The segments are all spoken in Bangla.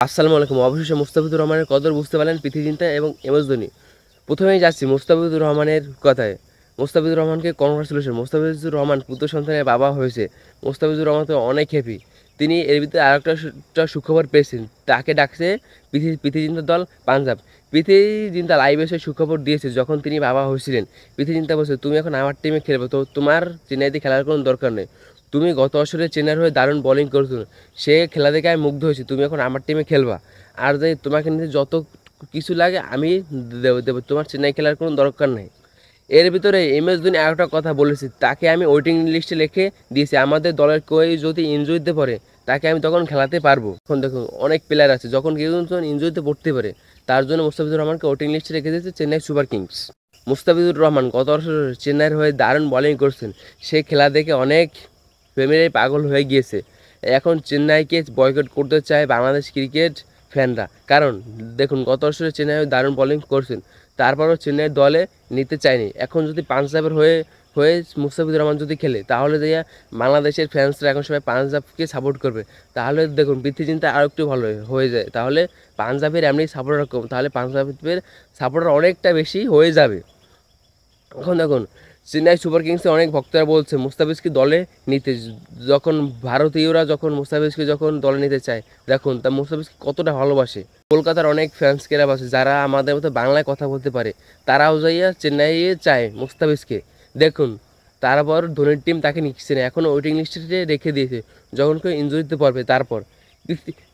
আসসালামু আলাইকুম। অবশেষে মুস্তাফিজুর রহমানের কদর বুঝতে পারলেন পৃথ্বী জিন্তা এবং এমএস ধোনি। প্রথমেই যাচ্ছি মুস্তাফিজুর রহমানের কথায়। মুস্তাফিজুর রহমানকে কনগ্রাচুলেশন। মুস্তাফিজুর রহমান পুত্র সন্তানের বাবা হয়েছে। মুস্তাফিজুর রহমান তো অনেক হ্যাপি। তিনি এর ভিতরে আরেকটা সুখবর পেয়েছেন। তাকে ডাকছে পৃথ্বী জিন্তার দল পাঞ্জাব। পৃথ্বী জিন্তা লাইভ এসে সুখবর দিয়েছে যখন তিনি বাবা হয়েছিলেন। পৃথ্বী জিন্তা বলছে, তুমি এখন আমার টিমে খেলবে, তো তোমার চেন্নাইতে খেলার কোনো দরকার নেই। তুমি গত বছরে চেন্নাইয়ের হয়ে দারুণ বোলিং করছো, সে খেলা দেখে আমি মুগ্ধ হয়েছি। তুমি এখন আমার টিমে খেলবা, আর যে তোমাকে নিতে যত কিছু লাগে আমি দেবো, তোমার চেন্নাই খেলার কোনো দরকার নেই। এর ভিতরে এমএস ধোনি আরেকটা কথা বলেছি, তাকে আমি ওয়েটিং লিস্টে লিখে দিয়েছি। আমাদের দলের কেউ যদি ইনজুরিতে পড়ে তাকে আমি তখন খেলাতে পারবো। এখন দেখুন অনেক প্লেয়ার আছে, যখন কেউ ইনজুরিতে পড়তে পারে তার জন্য মুস্তাফিজুর রহমানকে ওয়েটিং লিস্টে রেখে দিয়েছে চেন্নাই সুপার কিংস। মুস্তাফিজুর রহমান গত বছর চেন্নাইয়ের হয়ে দারুণ বোলিং করছেন। সে খেলা দেখে অনেক প্রেমীরাই পাগল হয়ে গিয়েছে। এখন চেন্নাইকে বয়কট করতে চায় বাংলাদেশ ক্রিকেট ফ্যানরা। কারণ দেখুন গত বছরে চেন্নাই দারুণ বোলিং করছেন, তারপরও চেন্নাইয়ের দলে নিতে চায়নি। এখন যদি পাঞ্জাবের হয়ে হয়ে মুস্তাফিজুর রহমান যদি খেলে তাহলে যে বাংলাদেশের ফ্যান্সরা এখন সবাই পাঞ্জাবকে সাপোর্ট করবে। তাহলে দেখুন পৃথ্বী চিন্তা আরও একটু ভালো হয়ে যায়। তাহলে পাঞ্জাবের এমনি সাপোর্টার কম, তাহলে পাঞ্জাবের সাপোর্টার অনেকটা বেশি হয়ে যাবে। এখন দেখুন চেন্নাই সুপার কিংসে অনেক ভক্তরা বলছে মুস্তাফিজকে দলে নিতে, যখন ভারতীয়রা যখন মুস্তাফিজকে যখন দলে নিতে চায়, দেখুন তা মুস্তাফিজকে কতটা ভালোবাসে। কলকাতার অনেক ফ্যান্স ক্লাব আছে যারা আমাদের মতো বাংলায় কথা বলতে পারে, তারাও যাইয়া চেন্নাইয়ে চায় মুস্তাফিজকে। দেখুন তারপর ধোনির টিম তাকে নিচ্ছে না, এখনও ওয়েটিং লিস্টে রেখে দিয়েছে। যখন কেউ ইনজুরিতে পড়বে তারপর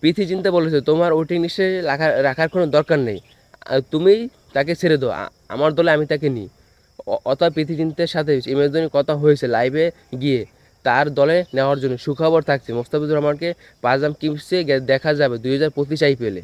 পৃথ্বী চিন্তা বলেছে, তোমার ওয়েটিং লিস্টে রাখার কোনো দরকার নেই, তুমি তাকে ছেড়ে দাও, আমার দলে আমি তাকে নিই। অতএব পৃথ্বী জিন্তার সাথে এমএস ধোনির কথা হয়েছে লাইভে গিয়ে তার দলে নেওয়ার জন্য। সুখবর থাকছে মুস্তাফিজুর রহমানকে পাঁচজাম কিংসে দেখা যাবে 2025 আইপিএলে।